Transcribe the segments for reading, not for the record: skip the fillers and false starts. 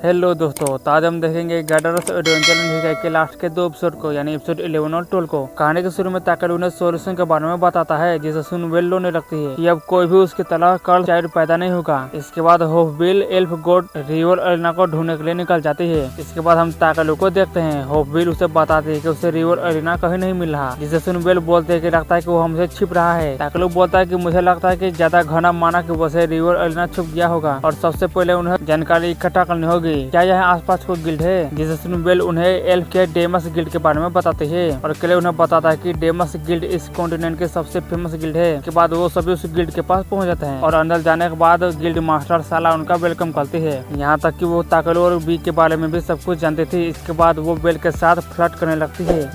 Hello दोस्तों, तो आज हम देखेंगे गाइडर्स एडवेंचर के लास्ट के 2 एपिसोड को, यानी एपिसोड 11 और 12 को। कहानी के शुरू में ताकरू उन्हें सोल्यूशन के बारे में बताता है, जिसे सुन वेल रोने लगती है कि अब कोई भी उसकी तरह कर्ल चाइल्ड पैदा नहीं होगा। इसके बाद होपविल एल्फ गोड रिवर अरीना को ढूंढने के लिए निकल जाती है। इसके बाद हम ताकरू को देखते हैं। होपविल उसे बताती है कि उसे रिवर अरीना कहीं नहीं मिल रहा, जिसे सुन वेल बोलते है कि लगता है कि वो हमसे छिप रहा है। ताकरू बोलता है कि मुझे लगता है कि ज्यादा घना माना की वजह से रिवर अरीना छुप गया होगा और सबसे पहले उन्हें जानकारी इकट्ठा करनी होगी। क्या यहाँ आसपास कोई गिल्ड है? जिसे सुन वेल उन्हें एल्फ के डेमस गिल्ड के बारे में बताते हैं और क्ले उन्हें बताता है कि डेमस गिल्ड इस कॉन्टिनेंट के सबसे फेमस गिल्ड है। के बाद वो सभी उस गिल्ड के पास पहुंच जाते हैं और अंदर जाने के बाद गिल्ड मास्टर साला उनका वेलकम करती है। यहाँ तक कि वो ताकलो और बी के बारे में भी सब कुछ जानती थी। इसके बाद वो बेल के साथ फ्लर्ट करने लगती है।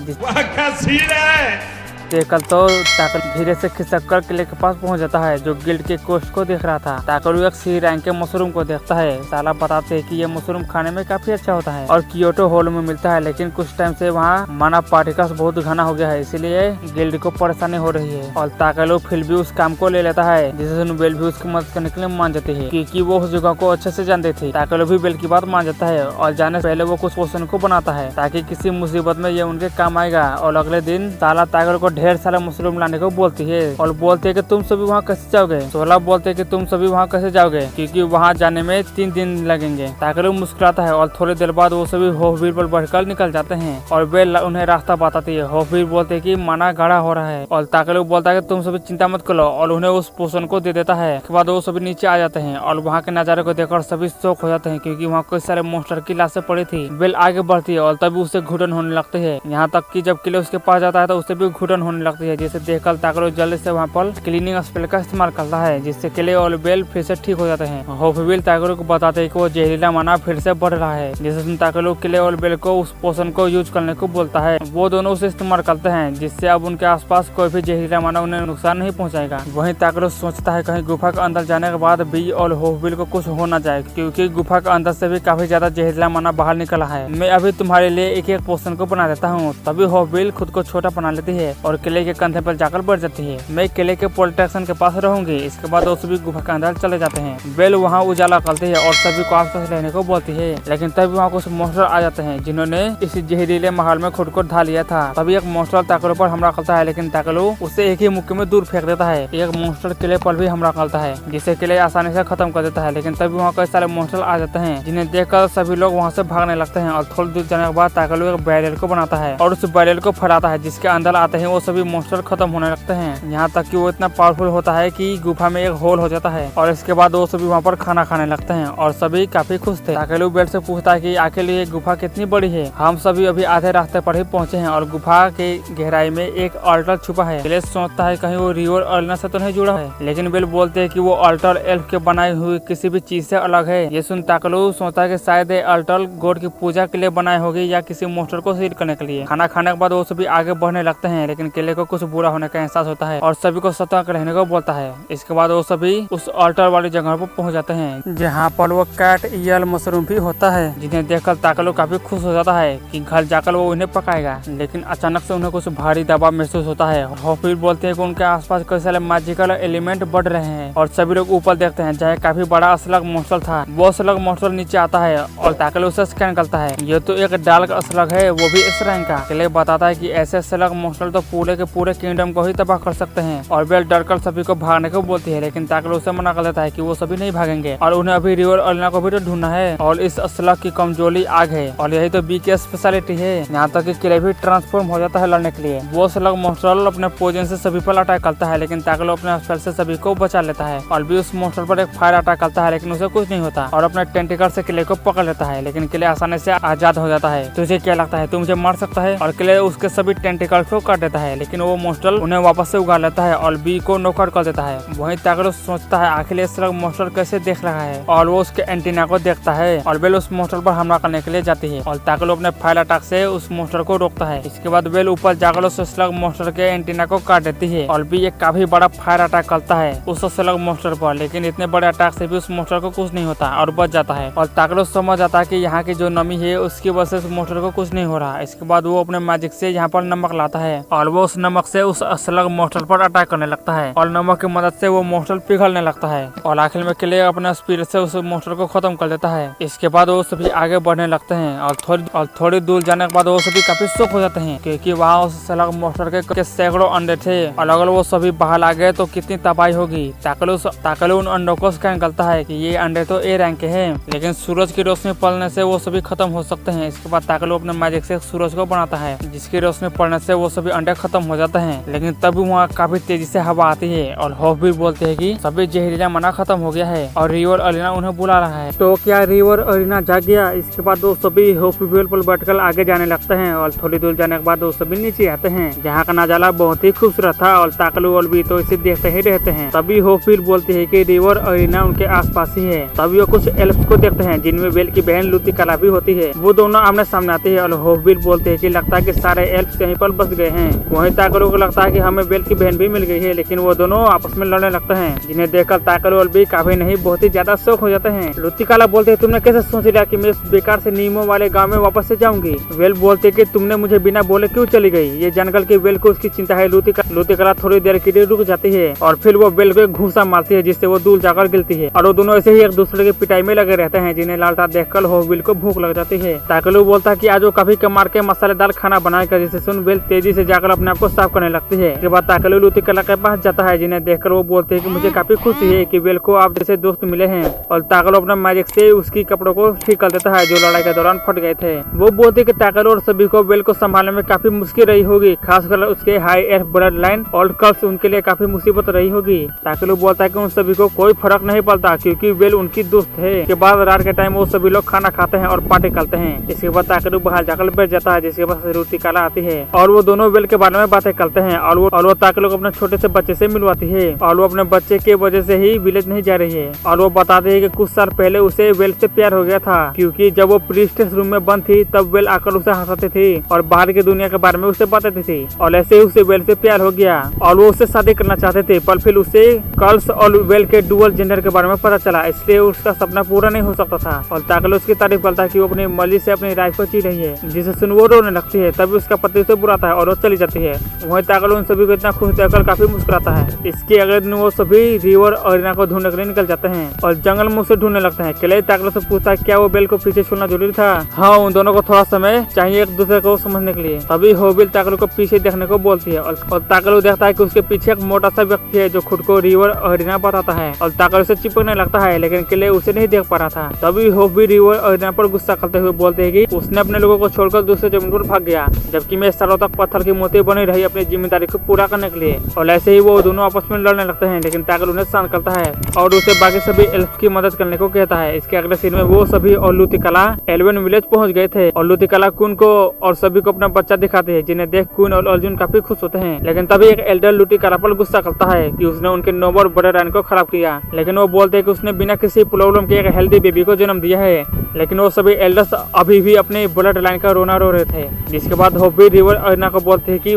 देखकर तो ताकल धीरे से खिसक कर किले के पास पहुंच जाता है, जो गिल्ड के कोस्ट को देख रहा था। ताकलू एक सी रैंक के मशरूम को देखता है। साला बताते हैं कि ये मशरूम खाने में काफी अच्छा होता है और कियोटो हॉल में मिलता है, लेकिन कुछ टाइम से वहाँ माना पार्टिकल्स बहुत घना हो गया है, इसीलिए गिल्ड को परेशानी हो रही है। और ताकलू फिर भी उस काम को ले लेता है, जिसे बेल भी उसकी मदद करने के लिए मान जाती है, क्योंकि वो उस जगह को अच्छे से जानती थी। ताकलू भी बेल की बात मान जाता है और जाने से पहले वो कुछ पोषण को बनाता है ताकि किसी मुसीबत में ये उनके काम आएगा। और अगले दिन साला ताकलू को ढेर सारा मशरूम लाने को बोलती है और बोलते है कि तुम सभी वहाँ कैसे जाओगे। सोला बोलते है कि तुम सभी वहाँ कैसे जाओगे, क्योंकि वहाँ जाने में 3 दिन लगेंगे। ताकलू मुस्कुराता है और थोड़ी देर बाद वो सभी होपविल पर बढ़कर निकल जाते हैं और बेल उन्हें रास्ता बताती है। होपविल बोलते है कि माना गाढ़ा हो रहा है और ताकलू बोलता है कि तुम सभी चिंता मत करो और उन्हें उस पोषण को दे देता है। उसके बाद वो सभी नीचे आ जाते हैं और वहाँ के नजारे को देखकर सभी शौक हो जाते हैं, क्योंकि वहाँ कई सारे मोस्टर की लाशें पड़ी थी। बेल आगे बढ़ती है और तभी उसे घुटन होने लगती है। यहाँ तक कि जब किले उसके पास जाता है तो उसे भी घुटन होने लगती है, जिसे देखकर ताकलो जल्दी से वहाँ पर क्लीनिंग स्पेल का इस्तेमाल करता है, जिससे किले और बेल फिर से ठीक हो जाते हैं। होपविल ताकलो को बताते हैं कि वो जहरीला माना फिर से बढ़ रहा है, जिससे ताकलो किले और बेल को उस पोषण को यूज करने को बोलता है। वो दोनों उसे इस्तेमाल करते हैं, जिससे अब उनके आसपास कोई भी जहरीला माना उन्हें नुकसान नहीं पहुँचाएगा। वहीं ताकलो सोचता है कहीं गुफा के अंदर जाने के बाद बी और होपविल को कुछ हो न जाए, क्योंकि गुफा के अंदर से भी काफी ज्यादा जहरीला माना बाहर निकला है। मैं अभी तुम्हारे लिए एक एक पोषण को बना देता हूँ। तभी होपविल खुद को छोटा बना लेती है और किले के कंधे पर जाकर बढ़ जाती है। मैं किले के प्रोटेक्शन के पास रहूंगी। इसके बाद वो सभी गुफा के अंदर चले जाते हैं। बेल वहाँ उजाला करती है और सभी को आसपास रहने को बोलती है, लेकिन तभी वहाँ कुछ मॉन्स्टर आ जाते हैं, जिन्होंने इस जहरीले महल में खुद को ढा लिया था। तभी एक मॉन्स्टर ताकलो पर हमला करता है, लेकिन ताकलो उसे एक ही मुक्के में दूर फेंक देता है। एक मॉन्स्टर किले पर भी हमला करता है, जिसे किले आसानी से खत्म कर देता है, लेकिन तभी वहाँ कई सारे मॉन्स्टर आ जाते हैं, जिन्हें देखकर सभी लोग वहाँ से भागने लगते हैं। और थोड़ी दूर जाने के बाद ताकलो एक बैरियर को बनाता है और उस बैरियर को फटाता है, जिसके अंदर आते हैं वो सभी मॉन्स्टर खत्म होने लगते हैं। यहाँ तक कि वो इतना पावरफुल होता है कि गुफा में एक होल हो जाता है और इसके बाद वो सभी वहाँ पर खाना खाने लगते हैं और सभी काफी खुश थे। ताकलू बेल से पूछता है कि आखिर ये गुफा कितनी बड़ी है। हम सभी अभी आधे रास्ते पर ही पहुँचे हैं और गुफा के गहराई में एक अल्टर छुपा है। बेल सोचता है कहीं वो रिवर अरीना से तो नहीं जुड़ा है, लेकिन बेल बोलते है कि वो अल्टर एल्फ के बनाई हुई किसी भी चीज से अलग है। ये सुन ताकलू सोचता है कि शायद ये अल्टर गॉड की पूजा के लिए बनाई होगी या किसी मोस्टर को सील करने के लिए। खाना खाने के बाद वो सभी आगे बढ़ने लगते हैं, लेकिन किले को कुछ बुरा होने का एहसास होता है और सभी को सतर्क रहने को बोलता है। इसके बाद वो सभी उस अल्टर वाली जगह पर पहुंच जाते हैं, जहां पर वो कैट ईयल मशरूम भी होता है, जिन्हें देखकर ताकलो काफी खुश हो जाता है कि घर जाकर वो उन्हें पकाएगा। लेकिन अचानक से उन्हें कुछ भारी दबाव महसूस होता है। होपविल बोलते हैं कि उनके आसपास कई सारे मैजिकल एलिमेंट बढ़ रहे हैं और सभी लोग ऊपर देखते हैं, जहाँ काफी बड़ा स्लग मॉन्स्टर था। वो स्लग मॉन्स्टर नीचे आता है और ताकलो उसे स्कैन करता है। ये तो एक डार्क स्लग है, वो भी इस रैंक का। किले बताता है कि ऐसे स्लग मॉन्स्टर तो पूरे के पूरे किंगडम को ही तबाह कर सकते हैं और बेल डरकर सभी को भागने को बोलती है, लेकिन ताकलो उसे मना कर देता है कि वो सभी नहीं भागेंगे और उन्हें अभी रिवर अरीना को भी तो ढूंढना है और इस स्लग की कमजोरी आग है और यही तो बी की स्पेशलिटी है। यहाँ तक कि किले भी ट्रांसफॉर्म हो जाता है लड़ने के लिए। वो स्लग मॉन्स्टर अपने पोजन से सभी पर अटैक करता है, लेकिन ताकलो अपने स्पेल से सभी को बचा लेता है और भी उस मॉन्स्टर पर एक फायर अटैक करता है, लेकिन उसे कुछ नहीं होता और अपने टेंटिकल से किले को पकड़ लेता है, लेकिन किले आसानी से आजाद हो जाता है। तुझे क्या लगता है तू मुझे मार सकता है? और किले उसके सभी टेंटिकल को काट देता है, लेकिन वो मॉन्स्टर उन्हें वापस से उगा लेता है और बी को नॉकआउट कर देता है। वहीं ताकलो सोचता है आखिर इस तरह मॉन्स्टर कैसे देख रहा है और वो उसके एंटीना को देखता है और बेल उस मॉन्स्टर पर हमला करने के लिए जाती है और ताकलो अपने फायर अटैक से उस मॉन्स्टर को रोकता है। इसके बाद बेल ऊपर जाकर उस स्लग मॉन्स्टर के एंटीना को काट देती है और बी एक काफी बड़ा फायर अटैक करता है उस स्लग मॉन्स्टर पर, लेकिन इतने बड़े अटैक से भी उस मॉन्स्टर को कुछ नहीं होता और बच जाता है। और ताकलो समझ आता है कि यहाँ की जो नमी है उसकी वजह से उस मॉन्स्टर को कुछ नहीं हो रहा। इसके बाद वो अपने मैजिक से यहाँ पर नमक लाता है और वो उस नमक से उस स्लग मॉन्स्टर पर अटैक करने लगता है और नमक की मदद से वो मॉन्स्टर पिघलने लगता है और आखिर में क्ले अपने स्पीड से उस मॉन्स्टर को खत्म कर देता है। इसके बाद वो सभी आगे बढ़ने लगते हैं और थोड़ी दूर जाने के बाद वो सभी काफी शॉक हो जाते हैं क्योंकि वहाँ उस स्लग मॉन्स्टर के सैकड़ों अंडे थे और अगर वो सभी बाहर आ गए तो कितनी तबाही होगी। ताकलू उन अंडों को स्कैन करता है कि ये अंडे तो ए रैंक के हैं, लेकिन सूरज की रोशनी पड़ने से वो सभी खत्म हो सकते हैं। इसके बाद ताकलू अपने मैजिक से सूरज को बनाता है जिसकी रोशनी पड़ने से वो सभी अंडे खत्म हो जाते हैं। लेकिन तभी वहाँ काफी तेजी से हवा आती है और हॉफ भी बोलते हैं कि सभी जहरीला मना खत्म हो गया है और रिवर अरीना उन्हें बुला रहा है। तो क्या रिवर अरीना जाग गया? इसके बाद वो सभी हॉफ पर बैठकर आगे जाने लगते हैं और थोड़ी दूर जाने के बाद वो सभी नीचे आते हैं जहाँ का नजारा बहुत ही खूबसूरत था और ताकलू और भी तो इसे देखते ही रहते हैं। तभी हॉफवील बोलती है कि रिवर अरीना उनके आसपास ही है। तभी वो कुछ एल्फ्स को देखते हैं जिनमें बेल की बहन लुतिकाला भी होती है। वो दोनों आमने सामने आती है और हॉफवील बोलते हैं कि लगता है कि सारे एल्फ्स यहीं पर बस गए हैं। वहीं ताकलू को लगता है कि हमें बेल की बहन भी मिल गई है, लेकिन वो दोनों आपस में लड़ने लगते हैं जिन्हें देखकर ताकलू और भी काफी नहीं बहुत ही ज्यादा शौक हो जाते हैं। लुतिकाला बोलते हैं तुमने कैसे सोच लिया कि मैं इस बेकार से नीमों वाले गाँव में वापस से जाऊंगी? वेल बोलते कि तुमने मुझे बिना बोले क्यों चली गई? ये जानकर के वेल को उसकी चिंता है। लुतिकाला थोड़ी देर के लिए रुक जाती है और फिर वो बेल को घूसा मारती है जिससे वो दूर जाकर गिरती है और वो दोनों ऐसे ही एक दूसरे की पिटाई में लगे रहते हैं जिन्हें लालटा देखकर हॉफवील को भूख लग जाती है। ताकलू बोलता है कि आज वो काफी कमाल के मसालेदार खाना बनाएगा, जिसे सुन बेल तेजी से जाकर अपने आप को साफ करने लगती है। इसके बाद ताकलू लुतिकाला के पास जाता है जिन्हें देखकर वो बोलते हैं कि मुझे काफी खुशी है कि बेल को आप जैसे दोस्त मिले हैं और ताकलू अपना मैजिक से उसकी कपड़ों को ठीक कर देता है जो लड़ाई के दौरान फट गए थे। वो बोलते कि ताकलू और सभी को बेल को संभालने में काफी मुश्किल रही होगी, खासकर उसके हाई एल्फ ब्लड लाइन और कर्स उनके लिए काफी मुसीबत रही होगी। ताकलू बोलता है कि उन सभी को कोई फर्क नहीं पड़ता क्योंकि बेल उनकी दोस्त है। इसके बाद रात के टाइम वो सभी लोग खाना खाते हैं और पार्टी करते हैं। इसके बाद ताकलू बाहर जाकर बैठ जाता है जिसके बाद लुतिकाला आती है और वो दोनों बेल के बारे में बातें करते हैं और वो ताकलू को अपने छोटे से बच्चे से मिलवाती है और वो अपने बच्चे के वजह से ही विलेज नहीं जा रही है और वो बताते हैं कि कुछ साल पहले उसे बेल से प्यार हो गया था क्योंकि जब वो प्रीस्टेस रूम में बंद थी तब बेल आकर उसे हंसाती थी और बाहर की दुनिया के बारे में उसे बताती थी और ऐसे ही उसे बेल से प्यार हो गया और वो उससे शादी करना चाहते थे, पर फिर उसे कर्ल्स और बेल के डुअल जेंडर के बारे में पता चला, इसलिए उसका सपना पूरा नहीं हो सकता था। और ताकलू उसकी तारीफ करता है कि वो अपनी मर्जी से अपनी लाइफ को जी रही है, जिसे सुन वो रोने लगती है। तभी उसका पति उसे बुलाता है और वो चली जाती है। वहीं ताकलू उन सभी को इतना खुश देखकर काफी मुस्कुराता है। इसके अगले दिन वो सभी रिवर अरीना को ढूंढने के लिए निकल जाते हैं और जंगल में उसे ढूंढने लगते हैं। क्ले ताकलू से पूछता है क्या वो बेल को पीछे छोड़ना जरूरी था? हाँ, उन दोनों को थोड़ा समय चाहिए एक दूसरे को समझने के लिए। तभी हॉफवील ताकलू को पीछे देखने को बोलती है और ताकलू देखता है कि उसके पीछे एक मोटा सा व्यक्ति है जो खुद को रिवर अरीना बताता है और ताकलू से चिपकने लगता है, लेकिन क्ले उसे नहीं देख पा रहा था। तभी हॉफवील रिवर अरीना पर गुस्सा करते हुए बोलते हैं कि उसने अपने लोगों को छोड़कर दूसरे जमीन पर भाग गया, जबकि मैं सालों तक पत्थर की मूर्ति बनी रही अपनी जिम्मेदारी को पूरा करने के लिए। और ऐसे ही वो दोनों आपस में लड़ने लगते हैं, लेकिन ताकलू उन्हें शांत करता है और उसे बाकी सभी एल्फ्स की मदद करने को कहता है। इसके अगले सीन में वो सभी और लुतिकाला एल्वन विलेज पहुंच गए थे और लुतिकाला कुन को और सभी को अपना बच्चा दिखाते हैं, जिन्हें देख कुन और अर्जुन काफी खुश होते हैं। लेकिन तभी एक एल्डर लुतिकाला पर गुस्सा करता है कि उसने उनके नोबल ब्रदर को खराब किया, लेकिन वो बोलते हैं कि उसने बिना किसी प्रॉब्लम के एक हेल्दी बेबी को जन्म दिया है। लेकिन वो सभी एल्डर्स अभी भी अपने ब्लड लाइन का रोना रो रहे थे। जिसके बाद हॉफवील रिवर अरीना को बोलते हैं कि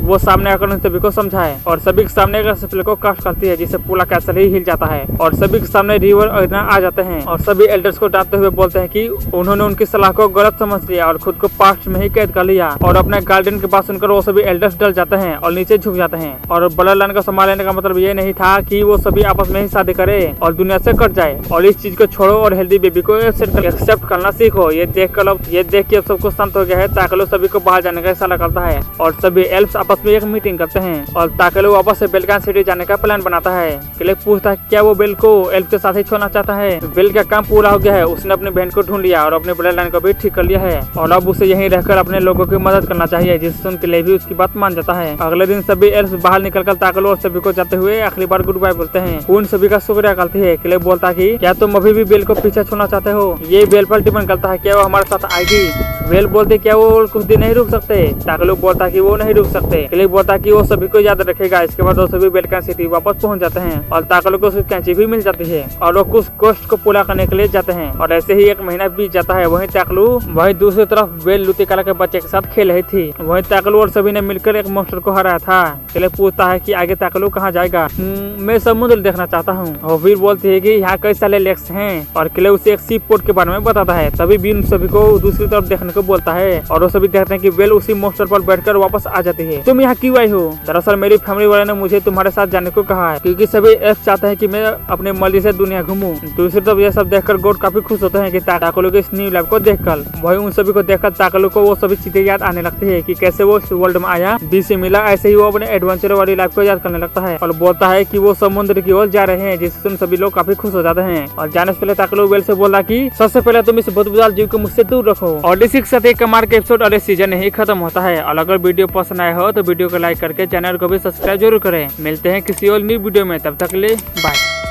वो सामने आकर उन सभी को समझाए और सभी के सामने एक स्पेल को कास्ट करती है जिससे पूरा कैसल ही हिल जाता है और सभी के सामने रिवर अरीना आ जाते हैं और सभी एल्डर्स को डांटते हुए बोलते हैं कि उन्होंने उनकी सलाह को गलत समझ लिया और खुद को पास्ट में ही कैद कर लिया। और अपने गार्डियन की बात सुनकर वो सभी एल्डर्स डर जाते हैं और नीचे झुक जाते हैं। और ब्लड लाइन को संभाल लेने का मतलब ये नहीं था कि वो सभी आपस में ही शादी करे और दुनिया से कट जाए और इस चीज को छोड़ो और हेल्दी बेबी को एक्सेप्ट करना सीखो। ये देख के अब सबको शांत हो गया है। ताकलू सभी को बाहर जाने का इशारा करता है और सभी एल्फ्स आपस में एक मीटिंग करते हैं और ताकलू वापस से बेलकान सिटी जाने का प्लान बनाता है। क्ले पूछता है क्या वो बेल को एल्फ के साथ ही छोड़ना चाहता है? बेल का काम पूरा हो गया है, उसने अपनी बहन को ढूंढ लिया और अपने ब्लड लाइन को भी ठीक कर लिया है और अब उसे यहीं रहकर अपने लोगों की मदद करना चाहिए, जिससे सुन क्ले भी उसकी बात मान जाता है। अगले दिन सभी एल्फ्स बाहर निकलकर ताकलू और सभी को जाते हुए आखिरी बार गुड बाय बोलते हैं। उन सभी का शुक्रिया करती है। क्ले बोलता है कि क्या तुम अभी भी बेल को पीछे छोड़ना चाहते हो? ये बेल पर डिपेंड करता है क्या वो हमारे साथ आएगी। बेल बोलते क्या वो कुछ दिन नहीं रुक सकते? ताकलू बोलता कि वो नहीं रुक सकते। क्ले बोलता कि वो सभी को याद रखेगा। इसके बाद वो सभी बेलकान सिटी वापस पहुंच जाते हैं और ताकलू को उसकी कैंची भी मिल जाती है और वो कुछ कोस्ट को पूरा करने के लिए जाते हैं और ऐसे ही एक महीना बीत जाता है। वहीं ताकलू दूसरी तरफ बेल लुतिकाला के बच्चे के साथ खेल रही थी। वहीं ताकलू और सभी ने मिलकर एक मॉन्स्टर को हराया था। क्ले पूछता है कि आगे ताकलू कहाँ जाएगा? मैं समुद्र देखना चाहता हूँ। हॉफवील बोलती है कि यहाँ कई सारे लेक्स हैं और क्ले उसे एक सी पोर्ट के बारे में बताता है। तभी भी उन सभी को दूसरी तरफ देखने को को बोलता है और वो सभी देखते हैं कि वेल उसी मोस्टर पर बैठकर वापस आ जाती है। तुम यहाँ क्यों आई हो? दरअसल मेरी फैमिली वाले ने मुझे तुम्हारे साथ जाने को कहा है क्योंकि सभी एफ चाहते हैं कि मैं अपने मर्जी से दुनिया घूमूं। दूसरी तरफ यह सब देखकर गोड काफी खुश होते हैं कि ताकलू के इस न्यू लैब को देखकर। वही उन सभी को देखकर ताकलू को वो सभी चीजें याद आने लगती है कि कैसे वो इस वर्ल्ड में आया, बी से मिला। ऐसे ही वो अपने एडवेंचर वाली लाइफ को याद करने लगता है और बोलता है कि वो समुद्र की ओर जा रहे हैं, जिससे सुन सभी लोग काफी खुश हो जाते हैं। और जाने से पहले ताकलू वेल से बोला कि सबसे पहले तुम इस बुदबुदार जीव को मुझसे दूर रखो। और इसी के साथ एक कमाल के एपिसोड और सीजन ही खत्म होता है। और अगर वीडियो पसंद आया हो तो वीडियो को लाइक करके चैनल को भी सब्सक्राइब जरूर करें। मिलते हैं किसी और न्यू वीडियो में, तब तक के लिए बाय।